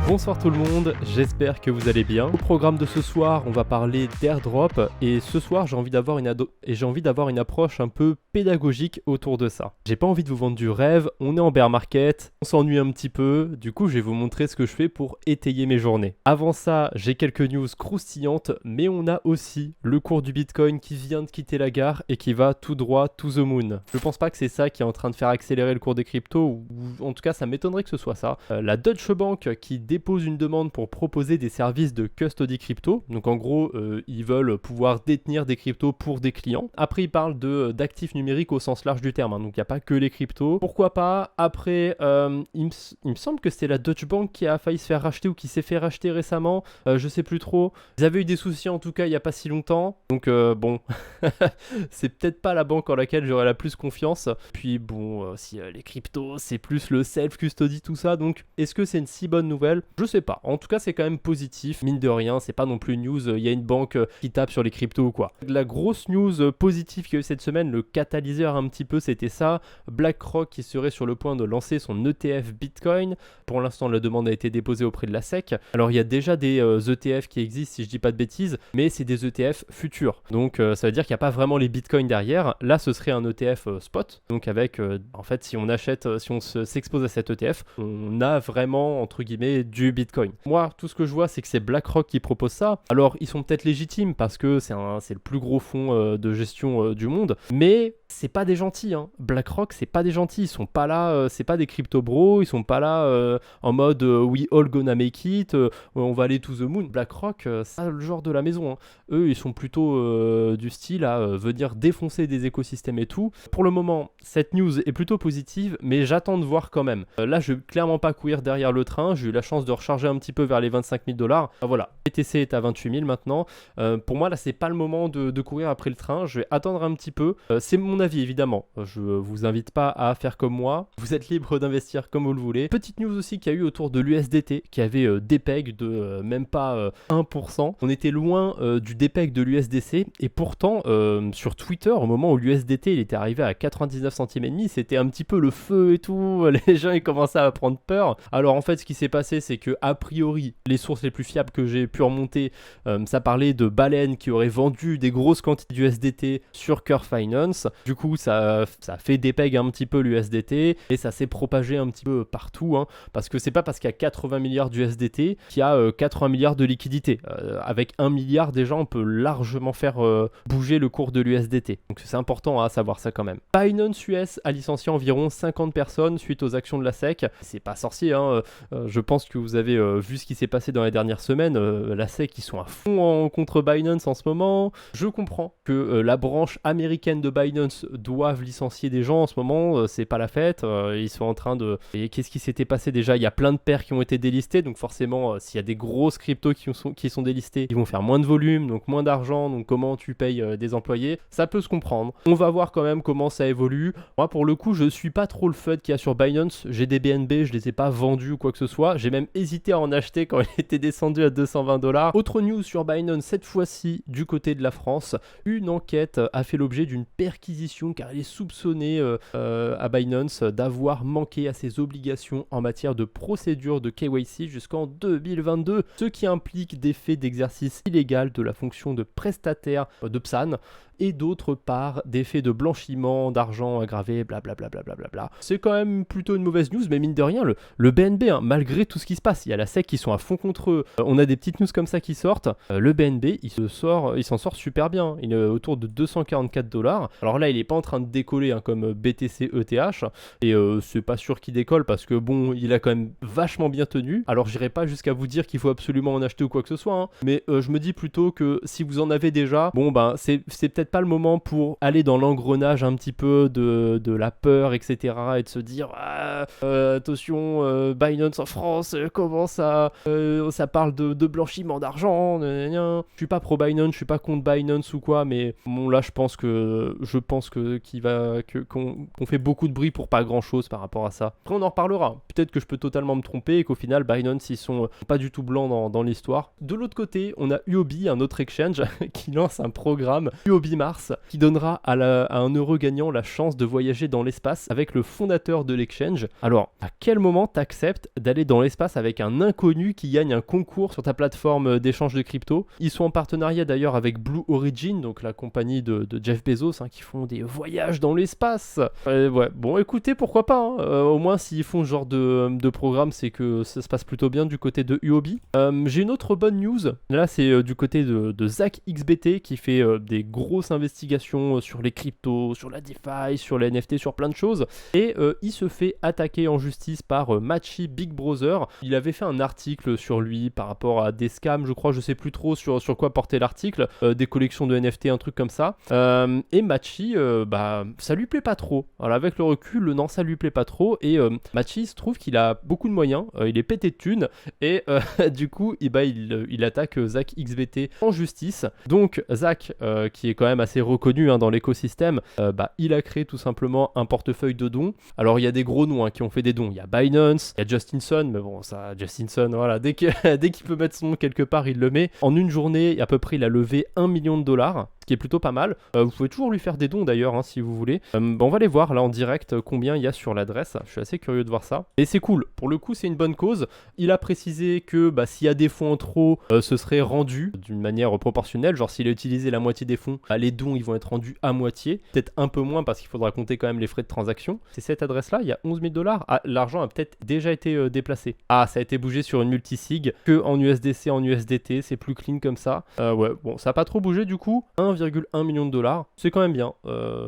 Bonsoir tout le monde, j'espère que vous allez bien. Au programme de ce soir, on va parler d'airdrop et ce soir j'ai envie d'avoir une approche un peu pédagogique autour de ça. J'ai pas envie de vous vendre du rêve, on est en bear market, on s'ennuie un petit peu, du coup je vais vous montrer ce que je fais pour étayer mes journées. Avant ça, j'ai quelques news croustillantes, mais on a aussi le cours du Bitcoin qui vient de quitter la gare et qui va tout droit to the moon. Je pense pas que c'est ça qui est en train de faire accélérer le cours des cryptos, ou en tout cas ça m'étonnerait que ce soit ça. La Deutsche Bank qui dépose une demande pour proposer des services de custody crypto. Donc en gros, ils veulent pouvoir détenir des cryptos pour des clients. Après, ils parlent d'actifs numériques au sens large du terme. Donc il n'y a pas que les cryptos. Pourquoi pas. Après, il me semble que c'est la Deutsche Bank qui a failli se faire racheter ou qui s'est fait racheter récemment. Je sais plus trop. Ils avaient eu des soucis en tout cas il n'y a pas si longtemps. Donc bon, c'est peut-être pas la banque en laquelle j'aurais la plus confiance. Puis bon, si les cryptos, c'est plus le self-custody, tout ça. Donc est-ce que c'est une si bonne nouvelle? Je sais pas. En tout cas, c'est quand même positif. Mine de rien, c'est pas non plus une news. Il y a une banque qui tape sur les cryptos ou quoi. La grosse news positive qu'il y a eu cette semaine, le catalyseur un petit peu, c'était ça. BlackRock qui serait sur le point de lancer son ETF Bitcoin. Pour l'instant, la demande a été déposée auprès de la SEC. Alors, il y a déjà des ETF qui existent, si je dis pas de bêtises, mais c'est des ETF futurs. Donc, ça veut dire qu'il n'y a pas vraiment les Bitcoins derrière. Là, ce serait un ETF spot. Donc, avec, en fait, si on achète, si on s'expose à cet ETF, on a vraiment, entre guillemets, du Bitcoin. Moi, tout ce que je vois, c'est que c'est BlackRock qui propose ça. Alors, ils sont peut-être légitimes parce que c'est le plus gros fonds de gestion du monde, mais c'est pas des gentils, hein. BlackRock, c'est pas des gentils. Ils sont pas là, c'est pas des crypto bros. Ils sont pas là en mode we all gonna make it, on va aller to the moon. BlackRock, c'est pas le genre de la maison, hein. Eux, ils sont plutôt du style à venir défoncer des écosystèmes et tout. Pour le moment, cette news est plutôt positive, mais j'attends de voir quand même. Là, je vais clairement pas courir derrière le train. J'ai eu la chance de recharger un petit peu vers les 25 000 $. Voilà, BTC est à 28 000 maintenant. Pour moi, là, c'est pas le moment de courir après le train. Je vais attendre un petit peu. C'est mon avis, évidemment. Je vous invite pas à faire comme moi. Vous êtes libre d'investir comme vous le voulez. Petite news aussi qu'il y a eu autour de l'USDT, qui avait des pegs de même pas 1%. On était loin du dépeg de l'USDC. Et pourtant, sur Twitter, au moment où l'USDT il était arrivé à 99 centimes et demi, c'était un petit peu le feu et tout. Les gens, ils commençaient à prendre peur. Alors, en fait, ce qui s'est passé, c'est que a priori, les sources les plus fiables que j'ai pu remonter, ça parlait de baleines qui auraient vendu des grosses quantités d'USDT sur Curve Finance. Du coup, ça a fait dépeg un petit peu l'USDT et ça s'est propagé un petit peu partout, hein, parce que c'est pas parce qu'il y a 80 milliards d'USDT qu'il y a 80 milliards de liquidités. Avec 1 milliard, déjà, on peut largement faire bouger le cours de l'USDT. Donc, c'est important à savoir ça quand même. Binance US a licencié environ 50 personnes suite aux actions de la SEC. C'est pas sorcier, hein. Je pense que vous avez vu ce qui s'est passé dans les dernières semaines. La SEC, ils sont à fond contre Binance en ce moment. Je comprends que la branche américaine de Binance doive licencier des gens en ce moment. C'est pas la fête. Ils sont en train de... Et qu'est-ce qui s'était passé déjà? Il y a plein de paires qui ont été délistées. Donc forcément, s'il y a des grosses cryptos qui sont délistées, ils vont faire moins de volume, donc moins d'argent. Donc comment tu payes des employés? Ça peut se comprendre. On va voir quand même comment ça évolue. Moi, pour le coup, je suis pas trop le FUD qu'il y a sur Binance. J'ai des BNB, je les ai pas vendus ou quoi que ce soit. J'ai même hésité à en acheter quand il était descendu à 220 $. Autre news sur Binance, cette fois-ci du côté de la France, une enquête a fait l'objet d'une perquisition car elle est soupçonnée à Binance d'avoir manqué à ses obligations en matière de procédure de KYC jusqu'en 2022, ce qui implique des faits d'exercice illégal de la fonction de prestataire de PSAN et d'autre part des faits de blanchiment d'argent aggravé, blablabla. C'est quand même plutôt une mauvaise news, mais mine de rien, le BNB, hein, malgré tout ce qui se passe, il y a la SEC qui sont à fond contre eux, on a des petites news comme ça qui sortent, le BNB, il s'en sort super bien, il est autour de 244 $. Alors là, il est pas en train de décoller hein, comme BTC ETH, et c'est pas sûr qu'il décolle parce que bon, il a quand même vachement bien tenu. Alors j'irai pas jusqu'à vous dire qu'il faut absolument en acheter ou quoi que ce soit, hein, mais je me dis plutôt que si vous en avez déjà, bon ben c'est peut-être pas le moment pour aller dans l'engrenage un petit peu de la peur, etc. et de se dire attention, Binance en France, comment ça parle de blanchiment d'argent, je suis pas pro Binance, je suis pas contre Binance ou quoi, mais bon là je pense pense qu'on fait beaucoup de bruit pour pas grand chose par rapport à ça. Après on en reparlera, peut-être que je peux totalement me tromper et qu'au final Binance ils sont pas du tout blancs dans l'histoire. De l'autre côté on a Huobi, un autre exchange qui lance un programme Huobi Mars qui donnera à un heureux gagnant la chance de voyager dans l'espace avec le fondateur de l'exchange. Alors à quel moment t'acceptes d'aller dans l'espace avec un inconnu qui gagne un concours sur ta plateforme d'échange de crypto? Ils sont en partenariat d'ailleurs avec Blue Origin, donc la compagnie de Jeff Bezos, qui font des voyages dans l'espace. Ouais, bon écoutez, pourquoi pas, au moins s'ils font ce genre de programme, c'est que ça se passe plutôt bien du côté de Huobi. J'ai une autre bonne news, là c'est du côté de Zach XBT qui fait des grosses investigations sur les cryptos, sur la DeFi, sur les NFT, sur plein de choses, et il se fait attaquer en justice par Machi Big Brother. Il avait fait un article sur lui par rapport à des scams, je crois, je sais plus trop sur quoi portait l'article, des collections de NFT, un truc comme ça, et Machi, ça lui plaît pas trop. Alors avec le recul, non, ça lui plaît pas trop, et Machi se trouve qu'il a beaucoup de moyens, il est pété de thunes, et du coup, il attaque Zach XBT en justice. Donc Zach, qui est quand même assez reconnu dans l'écosystème, il a créé tout simplement un portefeuille de dons. Alors il y a des gros noms qui ont fait des dons, il y a Binance, il y a Justinson, mais bon ça, Justinson, voilà, dès qu'il peut mettre son nom quelque part, il le met. En une journée, à peu près, il a levé $1 million, ce qui est plutôt pas mal. Vous pouvez toujours lui faire des dons d'ailleurs, si vous voulez. On va aller voir là en direct combien il y a sur l'adresse. Je suis assez curieux de voir ça. Et c'est cool, pour le coup c'est une bonne cause. Il a précisé que s'il y a des fonds en trop, ce serait rendu d'une manière proportionnelle. Genre s'il a utilisé la moitié des fonds, les dons ils vont être rendus à moitié. Peut-être un peu moins parce qu'il faudra compter quand même les frais de transaction. C'est cette adresse là, il y a $11 000. Ah, l'argent a peut-être déjà été déplacé. Ah, ça a été bougé sur une multisig que en USDC, en USDT, c'est plus clean comme ça. Ouais, bon, ça a pas trop bougé du coup. 1,1 million de dollars, c'est quand même bien,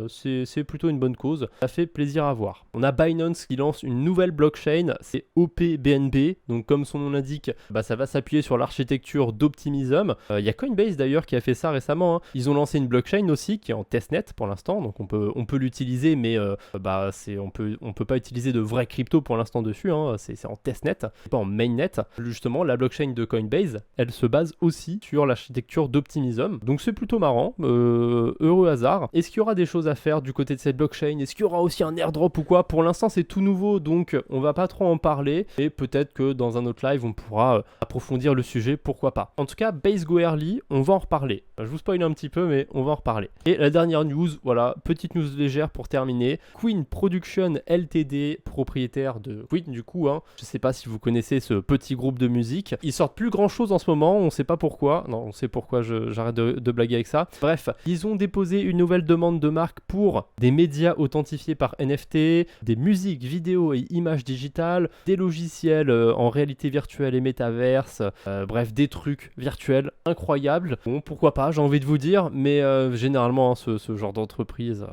c'est plutôt une bonne cause, ça fait plaisir à voir. On a Binance qui lance une nouvelle blockchain, c'est OPBNB, donc comme son nom l'indique, ça va s'appuyer sur l'architecture d'Optimism. Il y a Coinbase d'ailleurs qui a fait ça récemment, ils ont lancé une blockchain aussi qui est en testnet pour l'instant, donc on peut l'utiliser, mais on peut pas utiliser de vraies crypto pour l'instant dessus, c'est en testnet, pas en mainnet. Justement, la blockchain de Coinbase, elle se base aussi sur l'architecture d'Optimism, donc c'est plutôt marrant. Heureux hasard. Est-ce qu'il y aura des choses à faire du côté de cette blockchain? Est-ce qu'il y aura aussi un airdrop ou quoi? Pour l'instant c'est tout nouveau, donc on va pas trop en parler, et peut-être que dans un autre live on pourra approfondir le sujet, pourquoi pas. En tout cas, Base Go Early, on va en reparler. Je vous spoil un petit peu, mais on va en reparler. Et la dernière news, voilà, petite news légère pour terminer. Queen Production Ltd, propriétaire de Queen du coup, je sais pas si vous connaissez ce petit groupe de musique. Ils sortent plus grand chose en ce moment, on sait pas pourquoi. Non, on sait pourquoi, j'arrête de blaguer avec ça. Bref, ils ont déposé une nouvelle demande de marque pour des médias authentifiés par NFT, des musiques, vidéos et images digitales, des logiciels en réalité virtuelle et métaverse, bref, des trucs virtuels incroyables. Bon, pourquoi pas, j'ai envie de vous dire, mais généralement, ce genre d'entreprise,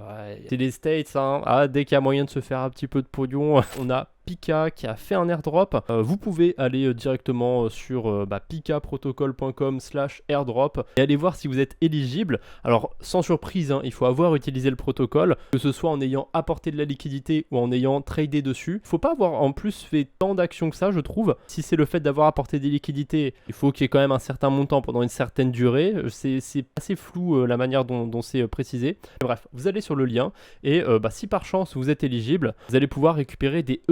c'est les States, dès qu'il y a moyen de se faire un petit peu de pognon, on a Pika qui a fait un airdrop. Vous pouvez aller directement sur pikaprotocol.com/airdrop et aller voir si vous êtes éligible. Alors sans surprise, il faut avoir utilisé le protocole, que ce soit en ayant apporté de la liquidité ou en ayant tradé dessus. Il faut pas avoir en plus fait tant d'actions que ça, je trouve. Si c'est le fait d'avoir apporté des liquidités, il faut qu'il y ait quand même un certain montant pendant une certaine durée. C'est assez flou la manière dont c'est précisé. Bref, vous allez sur le lien et si par chance vous êtes éligible, vous allez pouvoir récupérer des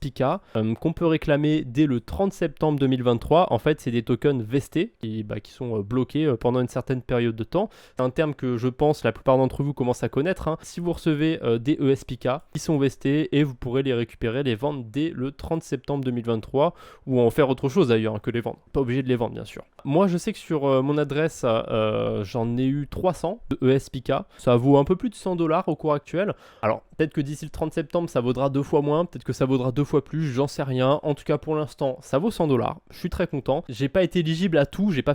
Pika qu'on peut réclamer dès le 30 septembre 2023. En fait, c'est des tokens vestés qui sont bloqués pendant une certaine période de temps. C'est un terme que je pense la plupart d'entre vous commencent à connaître. Si vous recevez des Pika, ils sont vestés et vous pourrez les récupérer, les vendre dès le 30 septembre 2023 ou en faire autre chose d'ailleurs que les vendre. Pas obligé de les vendre bien sûr. Moi, je sais que sur mon adresse, j'en ai eu 300 de Pika. Ça vaut un peu plus de $100 au cours actuel. Alors, peut-être que d'ici le 30 septembre, ça vaudra 2 fois moins. Peut-être que ça vaudra 2 fois plus, j'en sais rien. En tout cas, pour l'instant, ça vaut $100. Je suis très content. J'ai pas été éligible à tout, j'ai pas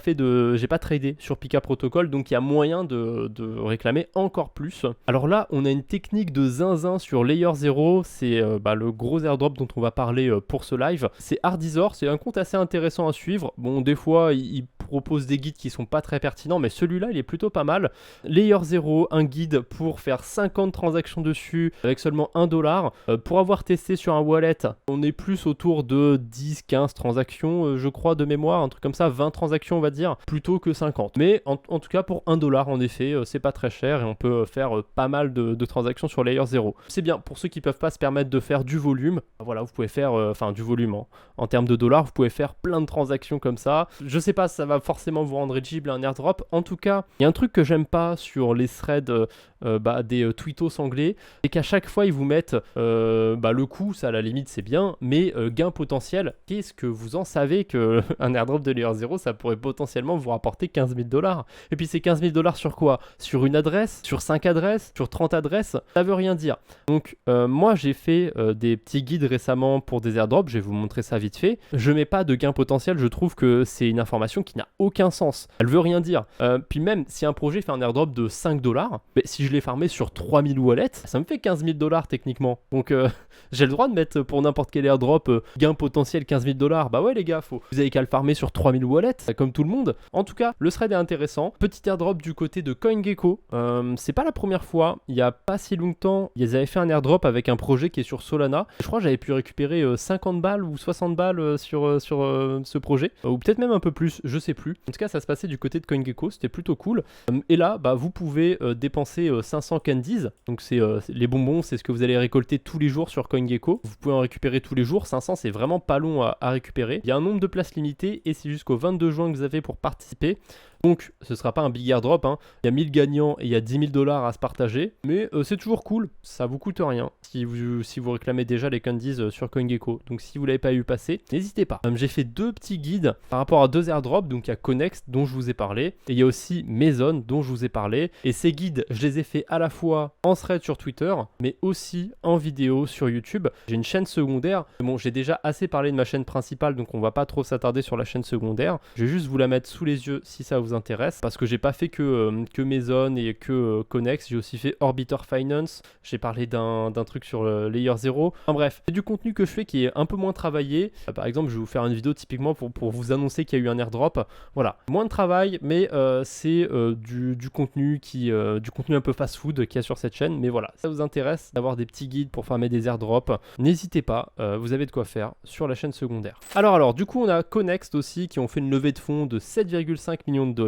tradé sur Pika Protocol, donc il y a moyen de réclamer encore plus. Alors là, on a une technique de zinzin sur Layer 0, c'est le gros airdrop dont on va parler pour ce live. C'est Hardizor, c'est un compte assez intéressant à suivre. Bon, des fois, il propose des guides qui sont pas très pertinents, mais celui-là, il est plutôt pas mal. Layer 0, un guide pour faire 50 transactions dessus avec seulement $1. Pour avoir testé sur un wallet wallet, on est plus autour de 10-15 transactions, je crois, de mémoire, un truc comme ça, 20 transactions on va dire, plutôt que 50. Mais en tout cas pour 1$ en effet, c'est pas très cher et on peut faire pas mal de transactions sur Layer 0. C'est bien pour ceux qui peuvent pas se permettre de faire du volume. Voilà, vous pouvez faire, du volume en termes de dollars, vous pouvez faire plein de transactions comme ça. Je sais pas si ça va forcément vous rendre éligible à un airdrop. En tout cas, il y a un truc que j'aime pas sur les threads des tweetos anglais, c'est qu'à chaque fois ils vous mettent le coût, ça à la limite c'est bien, mais gain potentiel, qu'est-ce que vous en savez qu'un airdrop de Layer 0 ça pourrait potentiellement vous rapporter 15 000$? Et puis c'est 15 000$ sur quoi? Sur une adresse? Sur 5 adresses? Sur 30 adresses? Ça veut rien dire. Donc moi j'ai fait des petits guides récemment pour des airdrops, je vais vous montrer ça vite fait. Je mets pas de gain potentiel, je trouve que c'est une information qui n'a aucun sens. Elle veut rien dire. Puis même si un projet fait un airdrop de 5$, si je l'ai farmé sur 3000 wallets, ça me fait 15 000$ techniquement. Donc j'ai le droit de mettre pour n'importe quel airdrop gain potentiel 15 000$. Bah ouais les gars, vous avez qu'à le farmer sur 3000 wallets, comme tout le monde. En tout cas, le thread est intéressant. Petit airdrop du côté de CoinGecko. C'est pas la première fois. Il y a pas si longtemps, ils avaient fait un airdrop avec un projet qui est sur Solana. Je crois que j'avais pu récupérer 50 balles ou 60 balles sur ce projet. Ou peut-être même un peu plus, je sais plus. En tout cas, ça se passait du côté de CoinGecko. C'était plutôt cool. Et là, vous pouvez dépenser 500 candies. Donc c'est les bonbons, c'est ce que vous allez récolter tous les jours sur CoinGecko. Vous pouvez en récupérer tous les jours. 500, c'est vraiment pas long à récupérer. Il y a un nombre de places limitées et c'est jusqu'au 22 juin que vous avez pour participer. Donc ce sera pas un big airdrop, hein. Il y a 1000 gagnants et il y a 10 000$ à se partager. Mais c'est toujours cool, ça vous coûte rien si vous réclamez déjà les candies sur CoinGecko. Donc si vous l'avez pas eu passer, n'hésitez pas. J'ai fait deux petits guides par rapport à deux airdrops. Donc il y a Connext dont je vous ai parlé et il y a aussi Maison dont je vous ai parlé. Et ces guides, je les ai fait à la fois en thread sur Twitter, mais aussi en vidéo sur YouTube. J'ai une chaîne secondaire. Bon, j'ai déjà assez parlé de ma chaîne principale, donc on va pas trop s'attarder sur la chaîne secondaire. Je vais juste vous la mettre sous les yeux si ça vous intéresse, parce que j'ai pas fait que Maison et que Connext, j'ai aussi fait Orbiter Finance, j'ai parlé d'un truc sur Layer 0. Enfin bref, c'est du contenu que je fais qui est un peu moins travaillé. Par exemple, je vais vous faire une vidéo typiquement pour vous annoncer qu'il y a eu un airdrop. Voilà, moins de travail, mais c'est du contenu du contenu un peu fast-food qu'il y a sur cette chaîne. Mais voilà, ça vous intéresse d'avoir des petits guides pour farmer des airdrops, n'hésitez pas, vous avez de quoi faire sur la chaîne secondaire. Alors du coup on a Connext aussi qui ont fait une levée de fonds de 7,5 millions de dollars.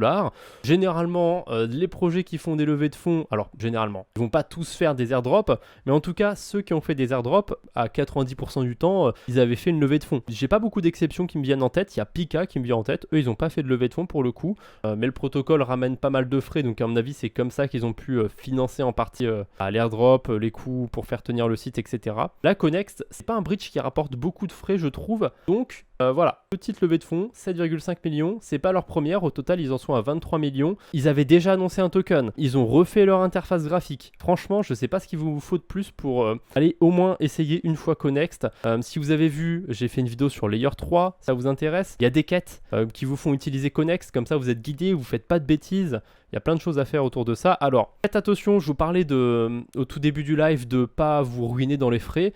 Généralement les projets qui font des levées de fonds, alors généralement ils vont pas tous faire des airdrops, mais en tout cas ceux qui ont fait des airdrops à 90% du temps ils avaient fait une levée de fonds. J'ai pas beaucoup d'exceptions qui me viennent en tête. Il y a Pika qui me vient en tête, eux ils ont pas fait de levée de fonds pour le coup, mais le protocole ramène pas mal de frais, donc à mon avis c'est comme ça qu'ils ont pu financer en partie l'airdrop, les coûts pour faire tenir le site, etc. Là Connext, c'est pas un bridge qui rapporte beaucoup de frais je trouve, donc voilà, petite levée de fonds, 7,5 millions, c'est pas leur première, au total ils en sont à 23 millions. Ils avaient déjà annoncé un token, ils ont refait leur interface graphique. Franchement, je sais pas ce qu'il vous faut de plus pour aller au moins essayer une fois Connext. Si vous avez vu, j'ai fait une vidéo sur Layer 3, ça vous intéresse? Il y a des quêtes qui vous font utiliser Connext, comme ça vous êtes guidé, vous faites pas de bêtises. Il y a plein de choses à faire autour de ça. Alors, faites attention, je vous parlais au tout début du live de pas vous ruiner dans les frais.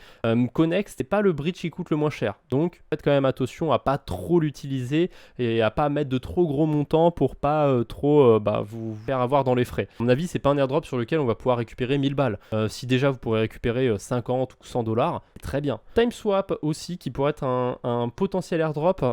Connext, c'est pas le bridge qui coûte le moins cher. Donc, faites quand même attention à pas trop l'utiliser et à pas mettre de trop gros montants pour pas trop vous faire avoir dans les frais. À mon avis, c'est pas un airdrop sur lequel on va pouvoir récupérer 1000 balles. Si déjà vous pourrez récupérer 50 ou 100$, très bien. TimeSwap aussi, qui pourrait être un potentiel airdrop.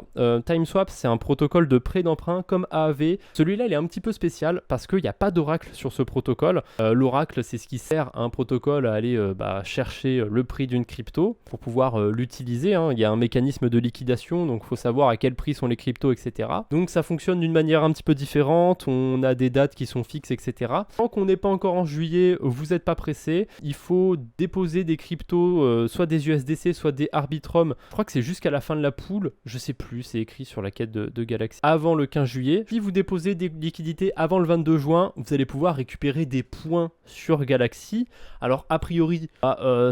TimeSwap, c'est un protocole de prêt d'emprunt comme AAV. Celui-là, il est un petit peu spécial parce qu'il n'y a pas d'oracle sur ce protocole. L'oracle, c'est ce qui sert à un protocole à aller chercher le prix d'une crypto pour pouvoir l'utiliser, hein. Il y a un mécanisme de liquidation, donc il faut savoir à quel prix sont les cryptos, etc. Donc ça fonctionne d'une manière un petit peu différente, on a des dates qui sont fixes, etc. Tant qu'on n'est pas encore en juillet, vous n'êtes pas pressé. Il faut déposer des cryptos, soit des USDC, soit des Arbitrum. Je crois que c'est jusqu'à la fin de la pool, je sais plus, c'est écrit sur la quête de Galaxy. Avant le 15 juillet, puis vous déposez des liquidités avant le 22 juin, vous allez pouvoir récupérer des points sur Galaxy. Alors a priori,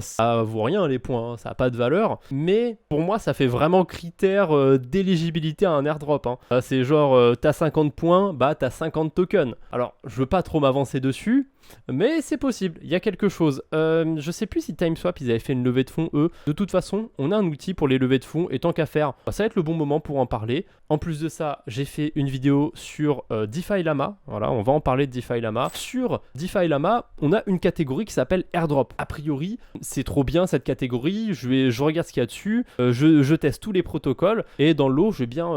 ça vaut rien les points, hein, ça n'a pas de valeur, mais pour moi ça fait vraiment critère d'éligibilité à un airdrop, hein. C'est genre t'as 50 points, t'as 50 tokens. Alors je veux pas trop m'avancer dessus, Mais c'est possible, il y a quelque chose. Je sais plus si TimeSwap, ils avaient fait une levée de fonds, eux. De toute façon, on a un outil pour les levées de fonds, et tant qu'à faire, ça va être le bon moment pour en parler. En plus de ça, j'ai fait une vidéo sur DeFi Lama. Voilà, on va en parler de DeFi Lama. Sur DeFi Lama, on a une catégorie qui s'appelle Airdrop. A priori, c'est trop bien cette catégorie. Je regarde ce qu'il y a dessus. Je teste tous les protocoles. Et dans l'eau, je vais bien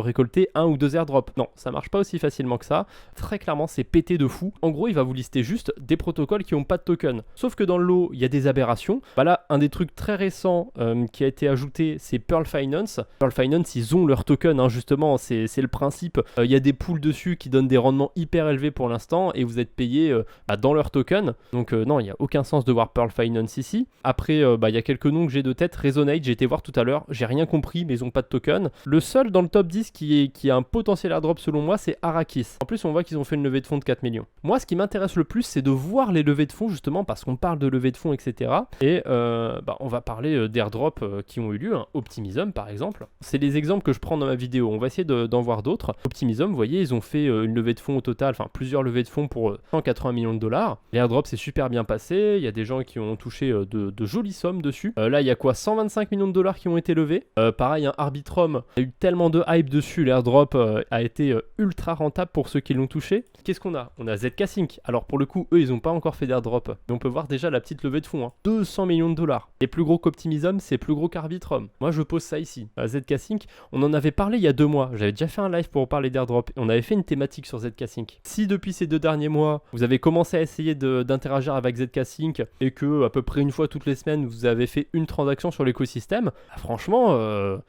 récolter 1 ou 2 airdrops. Non, ça marche pas aussi facilement que ça. Très clairement, c'est pété de fou. En gros, il va vous lister juste des protocoles qui n'ont pas de token. Sauf que dans le lot, il y a des aberrations. Bah là, un des trucs très récents qui a été ajouté, c'est Pearl Finance. Pearl Finance, ils ont leur token, hein, justement, c'est le principe. Il y a des pools dessus qui donnent des rendements hyper élevés pour l'instant et vous êtes payé dans leur token. Donc non, il n'y a aucun sens de voir Pearl Finance ici. Après, il y a quelques noms que j'ai de tête. Resonate, j'ai été voir tout à l'heure, j'ai rien compris, mais ils n'ont pas de token. Le seul dans le top 10 qui a un potentiel airdrop selon moi, c'est Arrakis. En plus, on voit qu'ils ont fait une levée de fonds de 4 millions. Moi, ce qui m'intéresse le plus, c'est de voir les levées de fonds, justement, parce qu'on parle de levée de fonds, etc. Et on va parler d'airdrops qui ont eu lieu, hein. Optimism, par exemple. C'est les exemples que je prends dans ma vidéo. On va essayer d'en voir d'autres. Optimism, vous voyez, ils ont fait une levée de fonds au total, enfin plusieurs levées de fonds pour 180 millions de dollars. L'airdrop s'est super bien passé. Il y a des gens qui ont touché de jolies sommes dessus. Là, il y a quoi, 125 millions de dollars qui ont été levés. Pareil, un Arbitrum, il y a eu tellement de hype dessus. L'airdrop a été ultra rentable pour ceux qui l'ont touché. Qu'est-ce qu'on a? On a ZK Sync. Alors pour le coup, eux, ils n'ont pas encore fait d'airdrop. Mais on peut voir déjà la petite levée de fonds. 200 millions de dollars. Et plus gros qu'Optimism, c'est plus gros qu'Arbitrum. Moi, je pose ça ici. ZK Sync, on en avait parlé il y a 2 mois. J'avais déjà fait un live pour parler d'airdrop. On avait fait une thématique sur ZK Sync. Si depuis ces 2 derniers mois, vous avez commencé à essayer d'interagir avec ZK Sync et que à peu près une fois toutes les semaines, vous avez fait une transaction sur l'écosystème, franchement,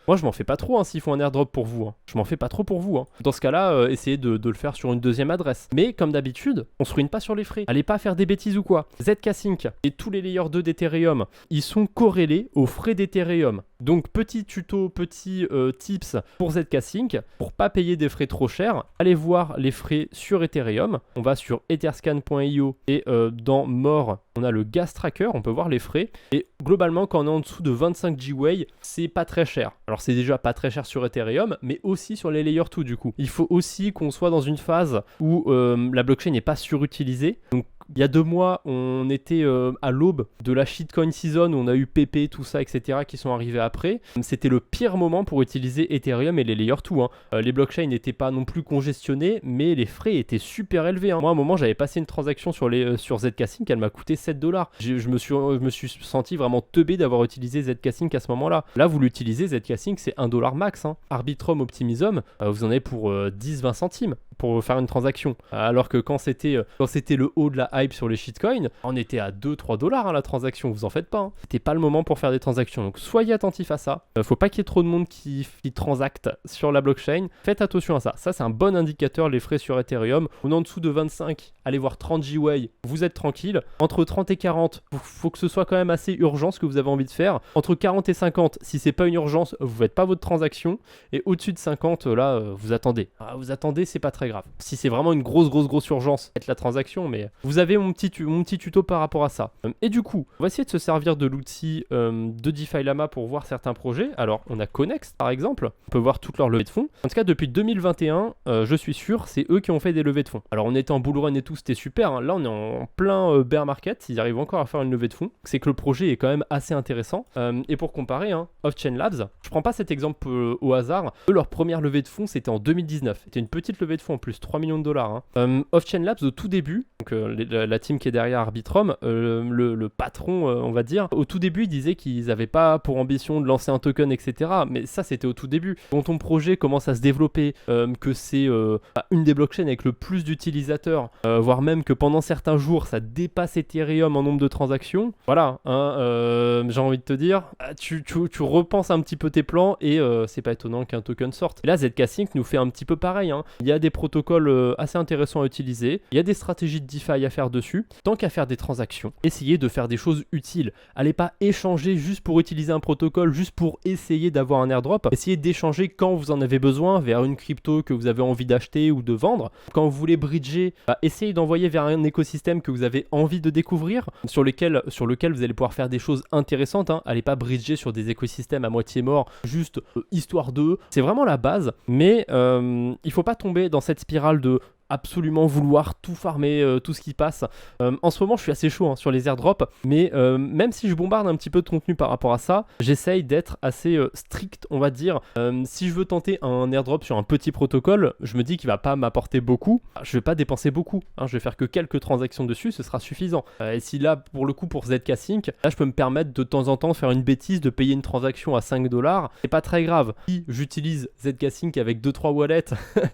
moi, je m'en fais pas trop s'ils font un airdrop pour vous. Je m'en fais pas trop pour vous. Dans ce cas-là, essayez de le faire sur une deuxième adresse. Mais comme d'habitude, on se ruine pas sur les frais. Allez pas faire des bêtises ou quoi. ZK Sync et tous les layers 2 d'Ethereum, ils sont corrélés aux frais d'Ethereum. Donc petit tuto, petit tips pour ZK Sync, pour pas payer des frais trop chers, allez voir les frais sur Ethereum. On va sur etherscan.io et dans More, on a le gas tracker, on peut voir les frais. Et globalement, quand on est en dessous de 25 GWay, c'est pas très cher. Alors c'est déjà pas très cher sur Ethereum, mais aussi sur les layer 2 du coup. Il faut aussi qu'on soit dans une phase où la blockchain n'est pas surutilisée. Donc il y a 2 mois, on était à l'aube de la shitcoin season où on a eu PP, tout ça, etc. qui sont arrivés après. C'était le pire moment pour utiliser Ethereum et les layer 2. Les blockchains n'étaient pas non plus congestionnées, mais les frais étaient super élevés. Moi, à un moment, j'avais passé une transaction sur ZK Sync, elle m'a coûté 7 $. Je me suis senti vraiment teubé d'avoir utilisé ZK Sync à ce moment-là. Là, vous l'utilisez, ZK Sync, c'est 1 $ max. Arbitrum, Optimism, vous en avez pour 10-20 centimes pour faire une transaction. Alors que quand c'était le haut de la hype sur les shitcoins, on était à 2-3 $ la transaction, vous en faites pas. C'était pas le moment pour faire des transactions. Donc soyez attentifs à ça. Faut pas qu'il y ait trop de monde qui transacte sur la blockchain. Faites attention à ça. Ça, c'est un bon indicateur, les frais sur Ethereum. On est en dessous de 25, allez voir 30 GWay, vous êtes tranquille. Entre 30 et 40, faut que ce soit quand même assez urgent ce que vous avez envie de faire. Entre 40 et 50, si c'est pas une urgence, vous faites pas votre transaction. Et au-dessus de 50, là, vous attendez. Vous attendez, c'est pas très grave. Si c'est vraiment une grosse urgence, faites la transaction, mais vous avez mon petit tuto par rapport à ça. Et du coup, on va essayer de se servir de l'outil de DeFi Lama pour voir certains projets. Alors, on a Connext par exemple, on peut voir toutes leurs levées de fonds. En tout cas, depuis 2021, je suis sûr, c'est eux qui ont fait des levées de fonds. Alors, on était en bull run et tout, c'était super. Là, on est en plein bear market, ils arrivent encore à faire une levée de fonds. C'est que le projet est quand même assez intéressant. Et pour comparer, Off-Chain Labs, je prends pas cet exemple au hasard. Eux, leur première levée de fonds, c'était en 2019. C'était une petite levée de fonds en plus, 3 millions de dollars. Off-Chain Labs, au tout début, donc la team qui est derrière Arbitrum, le patron, on va dire, au tout début, il disait qu'ils n'avaient pas pour ambition de lancer un token, etc. Mais ça, c'était au tout début. Quand ton projet commence à se développer, que c'est une des blockchains avec le plus d'utilisateurs, voire même que pendant certains jours, ça dépasse Ethereum en nombre de transactions, voilà, j'ai envie de te dire, tu repenses un petit peu tes plans et c'est pas étonnant qu'un token sorte. Et là, ZK Sync nous fait un petit peu pareil. Il y a des protocoles assez intéressants à utiliser, il y a des stratégies de DeFi à faire dessus. Tant qu'à faire des transactions, essayez de faire des choses utiles. Allez pas échanger juste pour utiliser un protocole, juste pour essayer d'avoir un airdrop. Essayez d'échanger quand vous en avez besoin vers une crypto que vous avez envie d'acheter ou de vendre. Quand vous voulez bridger, essayez d'envoyer vers un écosystème que vous avez envie de découvrir, sur lequel vous allez pouvoir faire des choses intéressantes. Allez pas bridger sur des écosystèmes à moitié morts, juste histoire d'eux. C'est vraiment la base, mais il faut pas tomber dans cette spirale de absolument vouloir tout farmer, tout ce qui passe. En ce moment, je suis assez chaud sur les airdrops, mais même si je bombarde un petit peu de contenu par rapport à ça, j'essaye d'être assez strict, on va dire. Si je veux tenter un airdrop sur un petit protocole, je me dis qu'il va pas m'apporter beaucoup. Je vais pas dépenser beaucoup, je vais faire que quelques transactions dessus, ce sera suffisant. Et si là, pour le coup, pour ZK Sync, là, je peux me permettre de temps en temps faire une bêtise, de payer une transaction à 5$, c'est pas très grave. Si j'utilise ZK Sync avec 2-3 wallets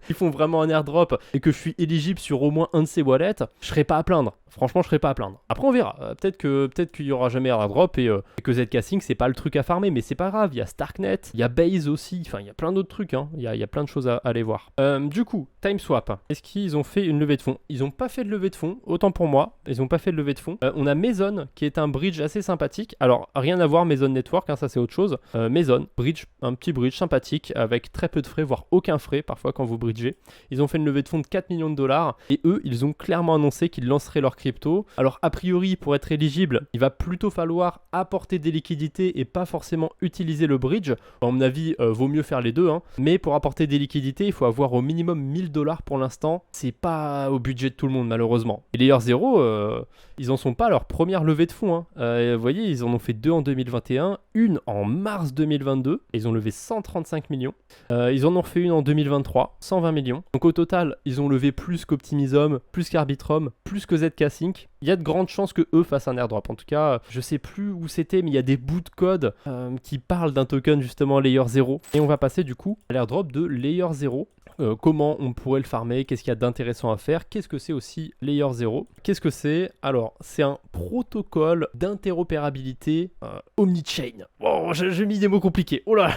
qui font vraiment un airdrop et que je suis éligible sur au moins un de ces wallets, je serai pas à plaindre. Franchement, je serai pas à plaindre. Après, on verra. Peut-être qu'il y aura jamais airdrop et que ZK Sync, c'est pas le truc à farmer, mais c'est pas grave. Il y a Starknet, il y a Base aussi. Enfin, il y a plein d'autres trucs. Il y a plein de choses à aller voir. Du coup, TimeSwap. Est-ce qu'ils ont fait une levée de fonds? Ils ont pas fait de levée de fonds. Autant pour moi, ils ont pas fait de levée de fonds. On a Maison qui est un bridge assez sympathique. Alors, rien à voir Maison Network, ça c'est autre chose. Maison, bridge, un petit bridge sympathique avec très peu de frais, voire aucun frais parfois quand vous bridgez. Ils ont fait une levée de fonds de 4 millions de dollars et eux, ils ont clairement annoncé qu'ils lanceraient leur crypto. Alors a priori, pour être éligible, il va plutôt falloir apporter des liquidités et pas forcément utiliser le bridge. À mon avis, vaut mieux faire les deux. Mais pour apporter des liquidités, il faut avoir au minimum 1000$ pour l'instant. C'est pas au budget de tout le monde malheureusement. Et Layer 0, ils en sont pas à leur première levée de fonds. Vous voyez, ils en ont fait 2 en 2021, une en mars 2022. Ils ont levé 135 millions. Ils en ont fait une en 2023, 120 millions. Donc au total, ils ont levé plus qu'Optimism, plus qu'Arbitrum, plus que ZK Sync. Il y a de grandes chances que eux fassent un airdrop. En tout cas, je sais plus où c'était, mais il y a des bouts de code qui parlent d'un token justement Layer 0. Et on va passer du coup à l'airdrop de Layer 0. Comment on pourrait le farmer, qu'est-ce qu'il y a d'intéressant à faire, qu'est-ce que c'est aussi Layer 0. Qu'est-ce que c'est? Alors, c'est un protocole d'interopérabilité omni-chain. Oh, j'ai mis des mots compliqués. Oh là,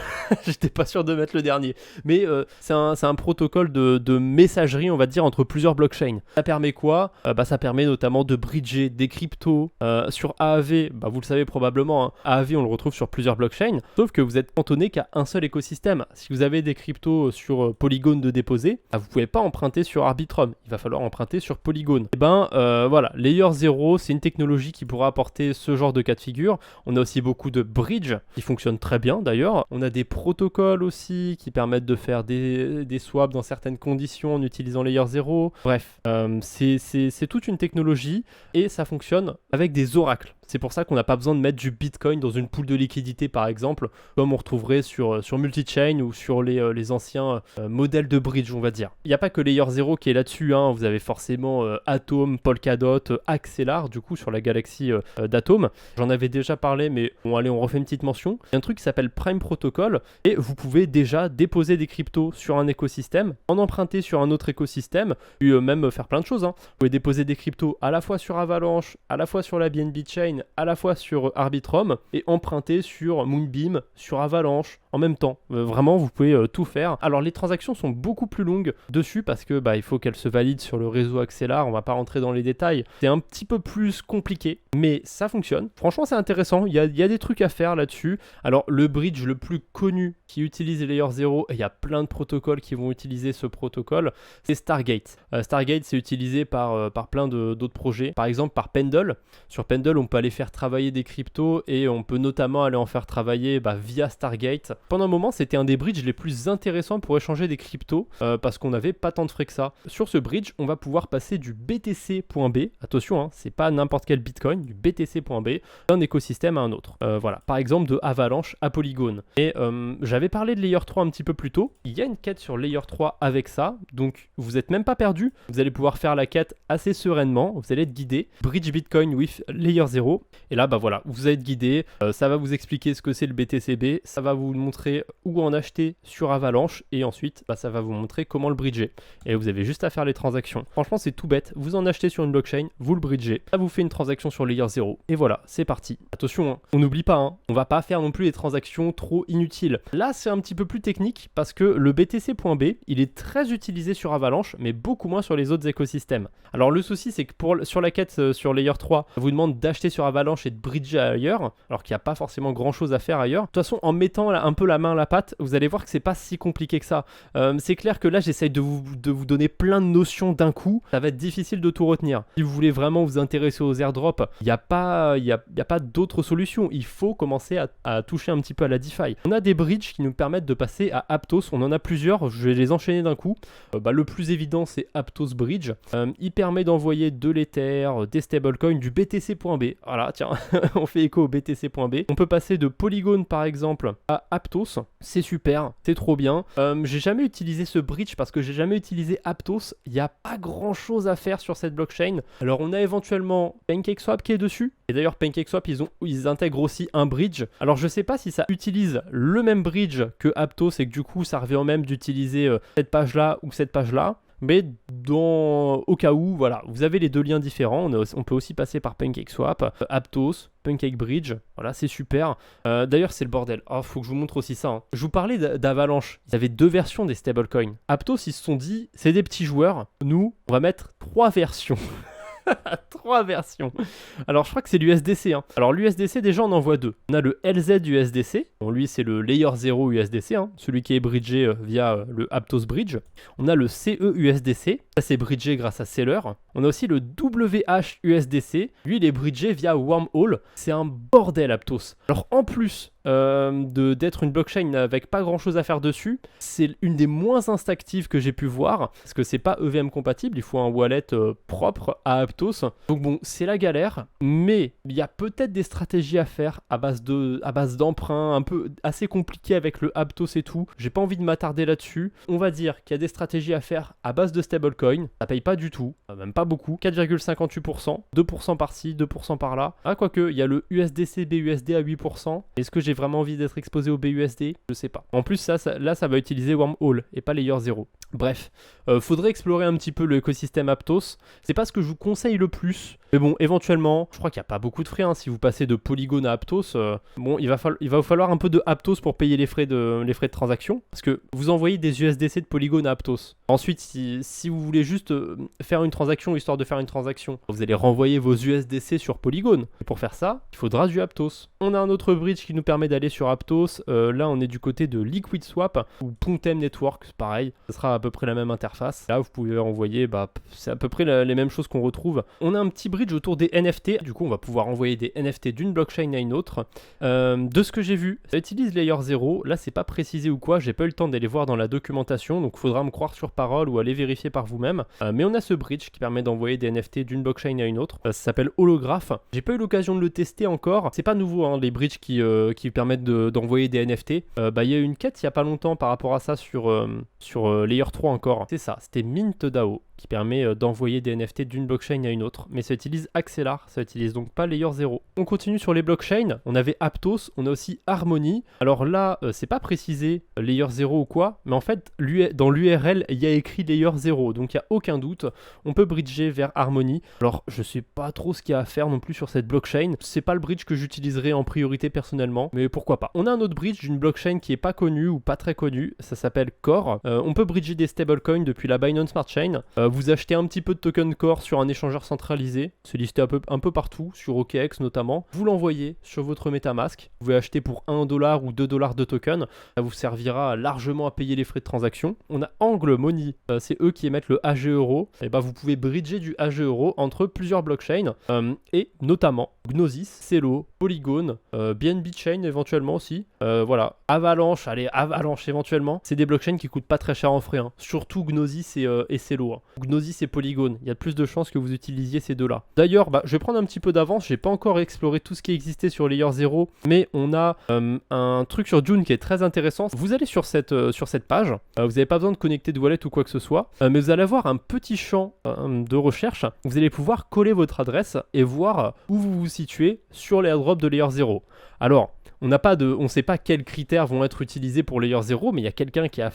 j'étais pas sûr de mettre le dernier. Mais c'est un protocole de messagerie, on va dire, entre plusieurs blockchains. Ça permet quoi? Ça permet notamment de bridger des cryptos sur AAV. Vous le savez probablement, AAV, on le retrouve sur plusieurs blockchains, sauf que vous êtes cantonné qu'à un seul écosystème. Si vous avez des cryptos sur Polygon de déposer, vous pouvez pas emprunter sur Arbitrum, il va falloir emprunter sur Polygon. Et voilà, Layer 0, c'est une technologie qui pourra apporter ce genre de cas de figure. On a aussi beaucoup de bridge qui fonctionnent très bien d'ailleurs. On a des protocoles aussi qui permettent de faire des swaps dans certaines conditions en utilisant Layer 0. Bref, c'est toute une technologie et ça fonctionne avec des oracles. C'est pour ça qu'on n'a pas besoin de mettre du Bitcoin dans une pool de liquidité par exemple, comme on retrouverait sur Multichain ou sur les anciens modèles de bridge, on va dire. Il n'y a pas que Layer 0 qui est là-dessus, vous avez forcément Atom, Polkadot, Axelar, du coup sur la galaxie d'Atom. J'en avais déjà parlé, mais bon, allez, on refait une petite mention. Il y a un truc qui s'appelle Prime Protocol et vous pouvez déjà déposer des cryptos sur un écosystème, en emprunter sur un autre écosystème, puis même faire plein de choses. Vous pouvez déposer des cryptos à la fois sur Avalanche, à la fois sur la BNB Chain, à la fois sur Arbitrum et emprunter sur Moonbeam, sur Avalanche en même temps. Vraiment, vous pouvez tout faire. Alors les transactions sont beaucoup plus longues dessus parce que il faut qu'elles se valident sur le réseau Axelar. On va pas rentrer dans les détails. C'est un petit peu plus compliqué, mais ça fonctionne. Franchement, c'est intéressant. Il y a des trucs à faire là-dessus. Alors le bridge le plus connu qui utilise Layer 0, et il y a plein de protocoles qui vont utiliser ce protocole, c'est Stargate. Stargate, c'est utilisé par plein d'autres projets. Par exemple, par Pendle. Sur Pendle, on peut aller faire travailler des cryptos et on peut notamment aller en faire travailler via Stargate. Pendant un moment, c'était un des bridges les plus intéressants pour échanger des cryptos parce qu'on n'avait pas tant de frais que ça. Sur ce bridge, on va pouvoir passer du BTC.B, attention, c'est pas n'importe quel Bitcoin, du BTC.B, d'un écosystème à un autre. Voilà, par exemple de Avalanche à Polygon. Et j'avais parlé de Layer 3 un petit peu plus tôt. Il y a une quête sur Layer 3 avec ça, donc vous n'êtes même pas perdu. Vous allez pouvoir faire la quête assez sereinement, vous allez être guidé. Bridge Bitcoin with Layer 0. Et là, voilà, vous êtes guidé. Ça va vous expliquer ce que c'est le BTCB. Ça va vous montrer où en acheter sur Avalanche. Et ensuite, ça va vous montrer comment le bridger. Et vous avez juste à faire les transactions. Franchement, c'est tout bête. Vous en achetez sur une blockchain, vous le bridgez. Ça vous fait une transaction sur Layer 0. Et voilà, c'est parti. Attention, on n'oublie pas, on va pas faire non plus des transactions trop inutiles. Là, c'est un petit peu plus technique parce que le BTC.B, il est très utilisé sur Avalanche, mais beaucoup moins sur les autres écosystèmes. Alors, le souci, c'est que sur la quête sur Layer 3, ça vous demande d'acheter sur Avalanche et de bridger ailleurs, alors qu'il n'y a pas forcément grand chose à faire ailleurs. De toute façon, en mettant un peu peu la main à la pâte, vous allez voir que c'est pas si compliqué que ça. C'est clair que là, j'essaye de vous donner plein de notions d'un coup. Ça va être difficile de tout retenir. Si vous voulez vraiment vous intéresser aux airdrops, il n'y a pas d'autre solution. Il faut commencer à toucher un petit peu à la DeFi. On a des bridges qui nous permettent de passer à Aptos. On en a plusieurs. Je vais les enchaîner d'un coup. Le plus évident, c'est Aptos Bridge. Il permet d'envoyer de l'Ether, des stablecoins, du BTC.B. Voilà, tiens, on fait écho au BTC.B. On peut passer de Polygon, par exemple, à Aptos. C'est super, c'est trop bien. J'ai jamais utilisé ce bridge parce que j'ai jamais utilisé Aptos. Il n'y a pas grand chose à faire sur cette blockchain. Alors on a éventuellement PancakeSwap qui est dessus. Et d'ailleurs PancakeSwap ils intègrent aussi un bridge. Alors je sais pas si ça utilise le même bridge que Aptos et que du coup ça revient même d'utiliser cette page là ou cette page là. Mais au cas où, voilà, vous avez les deux liens différents. On peut aussi passer par PancakeSwap, Aptos, PancakeBridge. Voilà, c'est super. D'ailleurs, c'est le bordel. Oh, faut que je vous montre aussi ça. Je vous parlais d'Avalanche. Ils avaient 2 versions des stablecoins. Aptos, ils se sont dit, c'est des petits joueurs. Nous, on va mettre 3 versions. 3 versions. Alors je crois que c'est l'USDC. Alors l'USDC déjà on en voit 2. On a le LZ USDC. Bon, lui c'est le Layer 0 USDC, celui qui est bridgé via le Aptos Bridge. On a le CE USDC. Ça c'est bridgé grâce à Seller. On a aussi le WH USDC. Lui il est bridgé via Wormhole. C'est un bordel Aptos. Alors en plus d'être une blockchain avec pas grand chose à faire dessus, c'est une des moins instactives que j'ai pu voir parce que c'est pas EVM compatible, il faut un wallet propre à Aptos. Donc bon, c'est la galère, mais il y a peut-être des stratégies à faire à base d'emprunts un peu assez compliquées avec le Aptos et tout. J'ai pas envie de m'attarder là-dessus. On va dire qu'il y a des stratégies à faire à base de stablecoin. Ça paye pas du tout, même pas beaucoup. 4,58%, 2% par-ci, 2% par-là. Ah quoique, il y a le USDC BUSD à 8%. Est-ce que j'ai vraiment envie d'être exposé au BUSD? Je sais pas. En plus, là, ça va utiliser Wormhole et pas Layer 0. Bref, faudrait explorer un petit peu l'écosystème Aptos. C'est pas ce que je vous conseille le plus. Mais bon, éventuellement, je crois qu'il n'y a pas beaucoup de frais. Si vous passez de Polygon à Aptos, bon, il va vous falloir un peu de Aptos pour payer les frais de transaction. Parce que vous envoyez des USDC de Polygon à Aptos. Ensuite, si vous voulez juste faire une transaction, histoire de faire une transaction, vous allez renvoyer vos USDC sur Polygon. Et pour faire ça, il faudra du Aptos. On a un autre bridge qui nous permet d'aller sur Aptos. Là, on est du côté de LiquidSwap ou Pontem Network. Pareil, ce sera à peu près la même interface. Là, vous pouvez envoyer, c'est à peu près les mêmes choses qu'on retrouve. On a un petit bridge autour des NFT. Du coup, on va pouvoir envoyer des NFT d'une blockchain à une autre. De ce que j'ai vu, ça utilise Layer 0. Là, c'est pas précisé ou quoi. J'ai pas eu le temps d'aller voir dans la documentation. Donc, il faudra me croire sur parole ou aller vérifier par vous-même. Mais on a ce bridge qui permet d'envoyer des NFT d'une blockchain à une autre. Ça s'appelle Holograph. J'ai pas eu l'occasion de le tester encore. C'est pas nouveau, les bridges qui permettent d'envoyer des NFT. Il y a eu une quête il y a pas longtemps par rapport à ça sur Layer 3 encore. C'est ça, c'était MintDAO qui permet d'envoyer des NFT d'une blockchain à une autre. Mais ça utilise Axelar, ça utilise donc pas Layer 0. On continue sur les blockchains. On avait Aptos, on a aussi Harmony. Alors là, c'est pas précisé Layer 0 ou quoi, mais en fait, dans l'URL, il y a écrit Layer 0. Donc il n'y a aucun doute. On peut bridger vers Harmony. Alors je sais pas trop ce qu'il y a à faire non plus sur cette blockchain. C'est pas le bridge que j'utiliserai en priorité personnellement, mais pourquoi pas. On a un autre bridge d'une blockchain qui est pas connue ou pas très connue. Ça s'appelle Core. On peut bridger des stablecoins depuis la Binance Smart Chain. Vous achetez un petit peu de token Core sur un échangeur centralisé. C'est listé un peu partout, sur OKX notamment. Vous l'envoyez sur votre MetaMask. Vous pouvez acheter pour $1 ou $2 de token. Ça vous servira largement à payer les frais de transaction. On a Angle Money. C'est eux qui émettent le AG Euro. Et vous pouvez bridger du AG Euro entre plusieurs blockchains. Et notamment Gnosis, Celo, Polygon, BNB Chain éventuellement aussi. Voilà. Avalanche éventuellement. C'est des blockchains qui coûtent pas très cher en frais. Surtout Gnosis et Celo. Gnosis et Polygon. Il y a plus de chances que vous utilisiez ces deux-là. D'ailleurs, je vais prendre un petit peu d'avance. J'ai pas encore exploré tout ce qui existait sur Layer 0, mais on a un truc sur June qui est très intéressant. Vous allez sur cette page. Vous n'avez pas besoin de connecter de wallet ou quoi que ce soit, mais vous allez avoir un petit champ de recherche. Vous allez pouvoir coller votre adresse et voir où vous vous situez sur l'airdrop de Layer 0. Alors, on ne sait pas quels critères vont être utilisés pour Layer 0, mais il y a quelqu'un qui a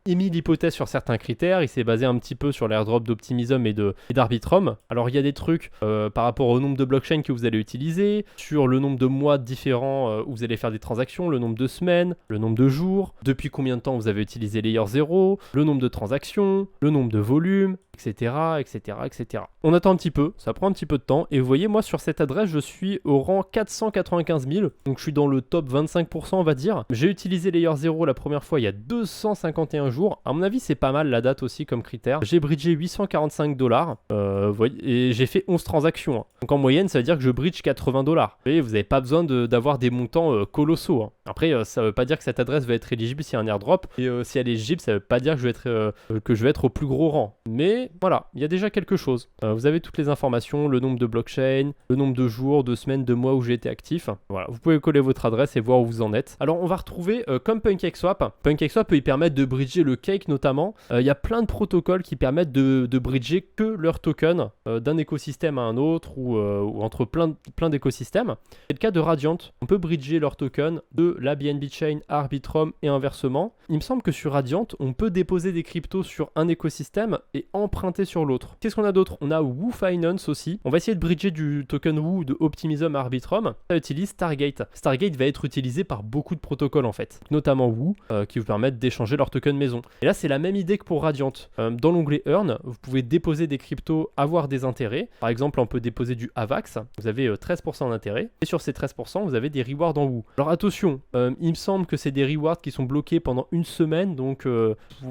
émis l'hypothèse sur certains critères. Il s'est basé un petit peu sur l'airdrop d'Optimism et d'Arbitrum. Alors il y a des trucs par rapport au nombre de blockchains que vous allez utiliser, sur le nombre de mois différents où vous allez faire des transactions, le nombre de semaines, le nombre de jours, depuis combien de temps vous avez utilisé Layer 0, le nombre de transactions, le nombre de volumes, etc., etc., etc. On attend un petit peu, ça prend un petit peu de temps, et vous voyez, moi sur cette adresse, je suis au rang 495 000, donc je suis dans le top 25%, on va dire. J'ai utilisé Layer 0 la première fois il y a 251 jours. À mon avis, c'est pas mal la date aussi comme critère. J'ai bridgé 845 $, et j'ai fait 11 transactions. Hein. Donc en moyenne, ça veut dire que je bridge 80 $. Vous n'avez pas besoin d'avoir des montants colossaux. Hein. Après, ça veut pas dire que cette adresse va être éligible s'il y a un airdrop, et si elle est éligible, ça veut pas dire que je vais être au plus gros rang. Mais voilà, il y a déjà quelque chose. Vous avez toutes les informations, le nombre de blockchains, le nombre de jours, de semaines, de mois où j'ai été actif. Voilà, vous pouvez coller votre adresse et voir où vous en êtes. Alors on va retrouver comme PancakeSwap. PancakeSwap peut y permettre de bridger le cake notamment. Il y a plein de protocoles qui permettent de bridger que leur token d'un écosystème à un autre ou entre plein d'écosystèmes. C'est le cas de Radiant. On peut bridger leur token de la BNB Chain à Arbitrum et inversement. Il me semble que sur Radiant, on peut déposer des cryptos sur un écosystème et emprunter sur l'autre. Qu'est-ce qu'on a d'autre? On a Woo Finance aussi. On va essayer de bridger du token Woo de Optimism à Arbitrum. Ça utilise Stargate. Stargate va être utilisé par beaucoup de protocoles en fait, notamment Woo, qui vous permettent d'échanger leur token maison. Et là, c'est la même idée que pour Radiant. Dans l'onglet Earn, vous pouvez déposer des cryptos, avoir des intérêts. Par exemple, on peut déposer du AVAX. Vous avez 13% d'intérêt. Et sur ces 13%, vous avez des rewards en Woo. Alors attention, il me semble que c'est des rewards qui sont bloqués pendant une semaine, donc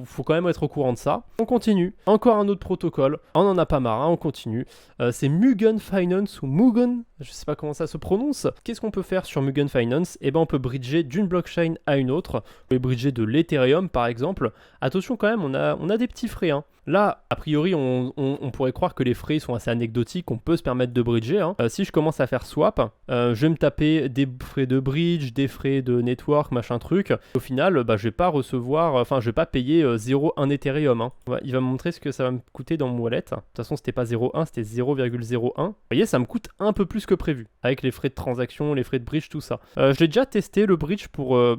faut quand même être au courant de ça. On continue. Encore un autre protocole. On en a pas marre, hein, on continue. C'est Mugen Finance ou Mugen, je sais pas comment ça se prononce. Qu'est-ce qu'on peut faire sur Mugen Finance? Eh ben, on peut bridger d'une blockchain à une autre. Vous pouvez bridger de l'Ethereum par exemple. Attention quand même, on a des petits frais. Hein. Là, a priori, on pourrait croire que les frais sont assez anecdotiques, on peut se permettre de bridger. Hein. Si je commence à faire swap, je vais me taper des frais de bridge, des frais de network, machin truc. Au final, je vais pas recevoir, je vais pas payer 0,1 Ethereum. Hein. Ouais, il va me montrer ce que ça va me coûter dans mon wallet. De toute façon, c'était pas 0,1, c'était 0,01. Vous voyez, ça me coûte un peu plus que prévu, avec les frais de transaction, les frais de bridge, tout ça. Je l'ai déjà testé le bridge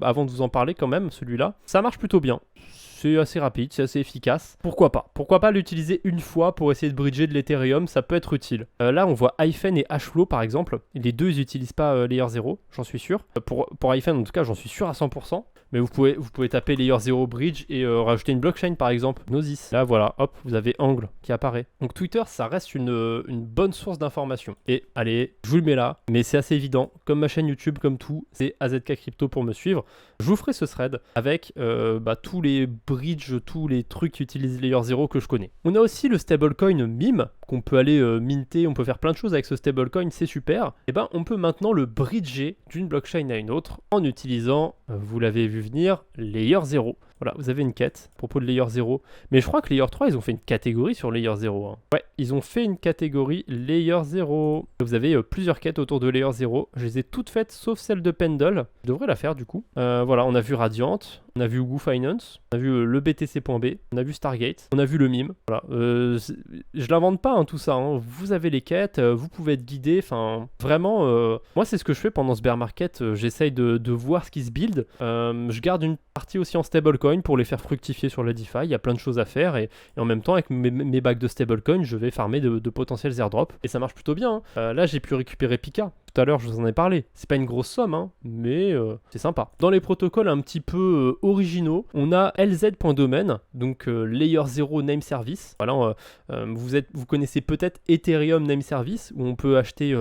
avant de vous en parler quand même, celui-là. Ça marche plutôt bien. C'est assez rapide, c'est assez efficace. Pourquoi pas? Pourquoi pas l'utiliser une fois pour essayer de bridger de l'Ethereum, ça peut être utile. Là, on voit Hyphen et Hashflow par exemple. Les deux, ils n'utilisent pas Layer 0, j'en suis sûr. Pour Hyphen, en tout cas, j'en suis sûr à 100%. Mais vous pouvez taper Layer 0 Bridge et rajouter une blockchain par exemple, Gnosis. Là, voilà, hop, vous avez Angle qui apparaît. Donc Twitter, ça reste une bonne source d'information. Et allez, je vous le mets là, mais c'est assez évident. Comme ma chaîne YouTube, comme tout, c'est AZK Crypto pour me suivre. Je vous ferai ce thread avec tous les bridge, tous les trucs qui utilisent Layer 0 que je connais. On a aussi le stablecoin MIM qu'on peut aller minter, on peut faire plein de choses avec ce stablecoin, c'est super. Et ben on peut maintenant le bridger d'une blockchain à une autre en utilisant, vous l'avez vu venir, Layer 0. Voilà, vous avez une quête à propos de Layer 0. Mais je crois que Layer 3, ils ont fait une catégorie sur Layer 0. Hein. Ouais, ils ont fait une catégorie Layer 0. Vous avez plusieurs quêtes autour de Layer 0. Je les ai toutes faites, sauf celle de Pendle. Je devrais la faire du coup. Voilà, on a vu Radiant, on a vu Woo Finance, on a vu le BTC.B, on a vu Stargate, on a vu le MIM. Voilà, je l'invente pas hein, tout ça. Hein. Vous avez les quêtes, vous pouvez être guidé. Enfin, vraiment, moi c'est ce que je fais pendant ce bear market. J'essaye de voir ce qui se build. Je garde une partie aussi en stablecoin pour les faire fructifier sur le DeFi. Il y a plein de choses à faire et en même temps avec mes bacs de stablecoin, je vais farmer de potentiels airdrops et ça marche plutôt bien. Hein. Là, j'ai pu récupérer Pika. Tout à l'heure, je vous en ai parlé. C'est pas une grosse somme, hein, mais c'est sympa. Dans les protocoles un petit peu originaux, on a LZ.domain, donc Layer 0 Name Service. Voilà, vous connaissez peut-être Ethereum Name Service, où on peut acheter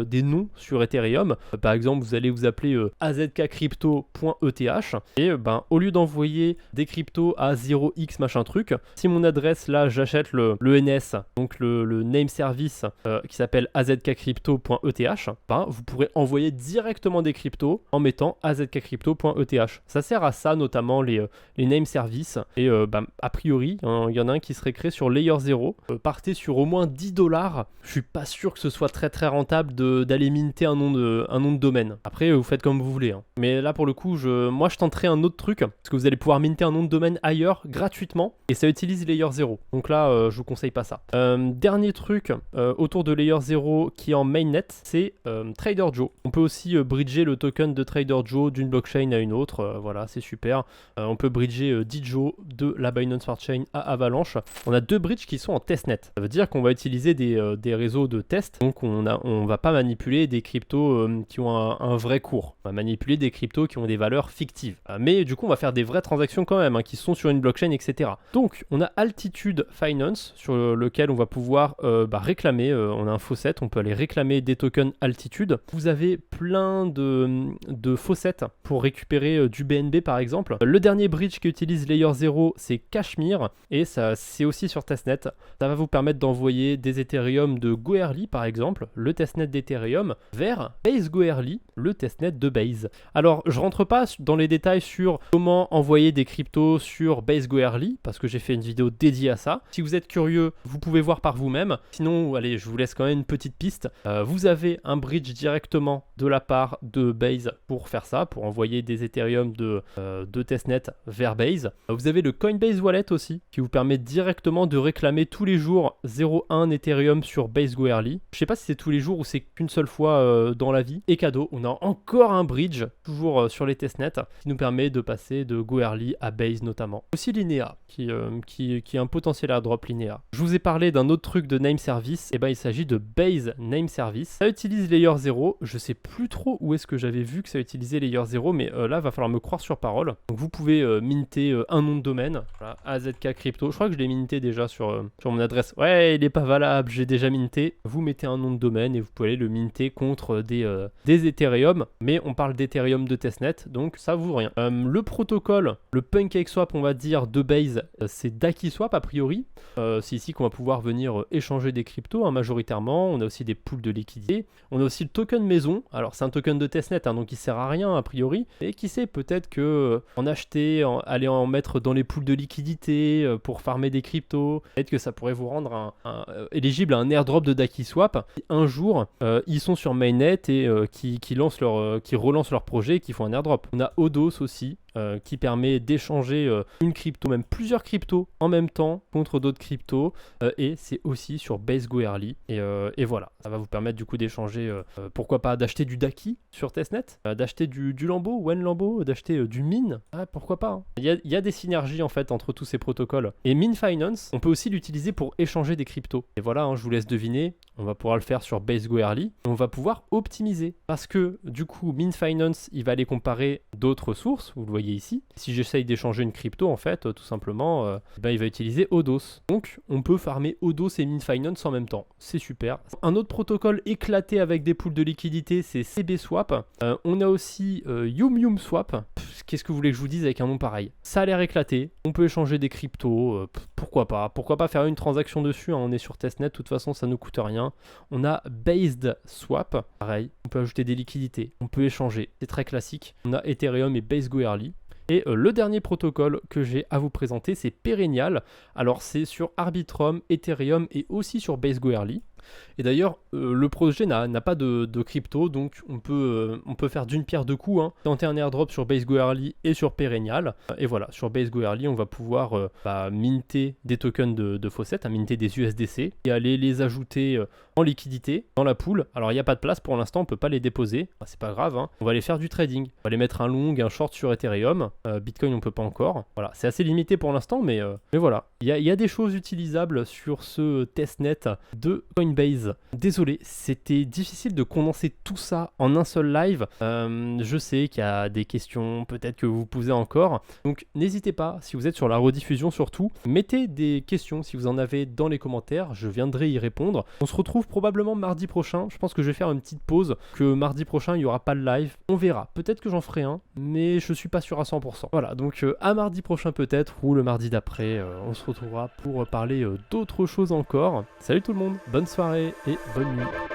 des noms sur Ethereum. Par exemple, vous allez vous appeler azkcrypto.eth et au lieu d'envoyer des cryptos à 0x machin truc, si mon adresse là, j'achète le NS, donc le Name Service qui s'appelle azkcrypto.eth, vous pourrez envoyer directement des cryptos en mettant azkcrypto.eth. Ça sert à ça, notamment les name services. Et a priori, il y en a un qui serait créé sur Layer 0. Partez sur au moins 10 $. Je suis pas sûr que ce soit très très rentable d'aller minter un nom de domaine. Après, vous faites comme vous voulez. Hein. Mais là, pour le coup, moi, je tenterai un autre truc. Parce que vous allez pouvoir minter un nom de domaine ailleurs gratuitement. Et ça utilise Layer 0. Donc là, je vous conseille pas ça. Dernier truc autour de Layer 0 qui est en mainnet, c'est Trader Joe. On peut aussi bridger le token de Trader Joe d'une blockchain à une autre, voilà, c'est super. On peut bridger Dijo de la Binance Smart Chain à Avalanche. On a 2 bridges qui sont en testnet. Ça veut dire qu'on va utiliser des réseaux de test, donc on va pas manipuler des cryptos qui ont un vrai cours. On va manipuler des cryptos qui ont des valeurs fictives. Mais du coup, on va faire des vraies transactions quand même, qui sont sur une blockchain, etc. Donc, on a Altitude Finance, sur lequel on va pouvoir réclamer, on a un faucet, on peut aller réclamer des tokens Altitude. Vous avez plein de faucets pour récupérer du BNB par exemple. Le dernier bridge qui utilise Layer 0, c'est Cashmere, et ça c'est aussi sur testnet. Ça va vous permettre d'envoyer des Ethereum de Goerli par exemple, le testnet d'Ethereum, vers Base Goerli, le testnet de Base. Alors, je rentre pas dans les détails sur comment envoyer des cryptos sur Base Goerli, parce que j'ai fait une vidéo dédiée à ça. Si vous êtes curieux, vous pouvez voir par vous-même. Sinon, allez, je vous laisse quand même une petite piste. Vous avez un bridge directement de la part de Base pour faire ça, pour envoyer des Ethereum de testnet vers Base. Vous avez le Coinbase Wallet aussi, qui vous permet directement de réclamer tous les jours 0,1 Ethereum sur Base Goerli. Je sais pas si c'est tous les jours ou c'est qu'une seule fois dans la vie. Et cadeau, on a encore un bridge, toujours sur les testnets, qui nous permet de passer de Goerli à Base notamment. Aussi Linea, qui est un potentiel airdrop Linea. Je vous ai parlé d'un autre truc de name service, et il s'agit de Base Name Service. Ça utilise Layer 0, je sais plus trop où est-ce que j'avais vu que ça utilisait Layer 0, mais là, va falloir me croire sur parole. Donc vous pouvez minter un nom de domaine, voilà, AZK Crypto. Je crois que je l'ai minté déjà sur mon adresse. Ouais, il n'est pas valable, j'ai déjà minté. Vous mettez un nom de domaine et vous pouvez aller le minter contre des Ethereum, mais on parle d'Ethereum de testnet, donc ça vaut rien. Le protocole, le PancakeSwap, on va dire, de Base, c'est DakiSwap a priori. C'est ici qu'on va pouvoir venir échanger des cryptos, majoritairement. On a aussi des pools de liquidité. On a aussi le token maison. Alors c'est un token de testnet, donc il sert à rien a priori. Et qui sait, peut-être que en acheter, aller en mettre dans les pools de liquidité pour farmer des cryptos, peut-être que ça pourrait vous rendre éligible à un airdrop de DakiSwap. Un jour, ils sont sur mainnet et qui relancent leur projet et qui font un airdrop. On a Odos aussi, qui permet d'échanger une crypto, même plusieurs cryptos en même temps contre d'autres cryptos, et c'est aussi sur Base Goerli, et voilà, ça va vous permettre du coup d'échanger, pourquoi pas d'acheter du Daki sur testnet, d'acheter du Lambo, Wen Lambo, d'acheter du Min, pourquoi pas, hein. Il y a des synergies en fait entre tous ces protocoles. Et Min Finance, on peut aussi l'utiliser pour échanger des cryptos, et voilà, hein, je vous laisse deviner. On va pouvoir le faire sur Base Goerli. On va pouvoir optimiser. Parce que du coup, Min Finance, il va aller comparer d'autres sources. Vous le voyez ici. Si j'essaye d'échanger une crypto, en fait, tout simplement, il va utiliser Odos. Donc, on peut farmer Odos et Min Finance en même temps. C'est super. Un autre protocole éclaté avec des pools de liquidité, c'est CBSwap. On a aussi YumYumSwap. Qu'est-ce que vous voulez que je vous dise avec un nom pareil? Ça a l'air éclaté. On peut échanger des cryptos. Pourquoi pas? Pourquoi pas faire une transaction dessus, hein. On est sur testnet. De toute façon, ça ne nous coûte rien. On a Based Swap, pareil, on peut ajouter des liquidités, on peut échanger, c'est très classique. On a Ethereum et Base Goerli. Et le dernier protocole que j'ai à vous présenter, c'est Perennial. Alors c'est sur Arbitrum, Ethereum et aussi sur Base Goerli. Et d'ailleurs, le projet n'a pas de crypto, donc on peut faire d'une pierre deux coups, hein. Tenter un airdrop sur Base Goerli et sur Perennial. Et voilà, sur Base Goerli, on va pouvoir minter des tokens de faucet, minter des USDC et aller les ajouter en liquidité dans la pool. Alors il n'y a pas de place pour l'instant, on ne peut pas les déposer, c'est pas grave, hein. On va aller faire du trading. On va aller mettre un long, un short sur Ethereum. Bitcoin, on ne peut pas encore. Voilà, c'est assez limité pour l'instant, mais voilà. Il y a des choses utilisables sur ce testnet de Coinbase. Désolé, c'était difficile de condenser tout ça en un seul live. Je sais qu'il y a des questions peut-être que vous posez encore. Donc n'hésitez pas, si vous êtes sur la rediffusion surtout, mettez des questions si vous en avez dans les commentaires. Je viendrai y répondre. On se retrouve probablement mardi prochain. Je pense que je vais faire une petite pause, que mardi prochain il n'y aura pas de live. On verra. Peut-être que j'en ferai un, mais je suis pas sûr à 100%. Voilà, donc à mardi prochain peut-être, ou le mardi d'après, on se retrouvera pour parler d'autres choses encore. Salut tout le monde, bonne soirée et bonne nuit.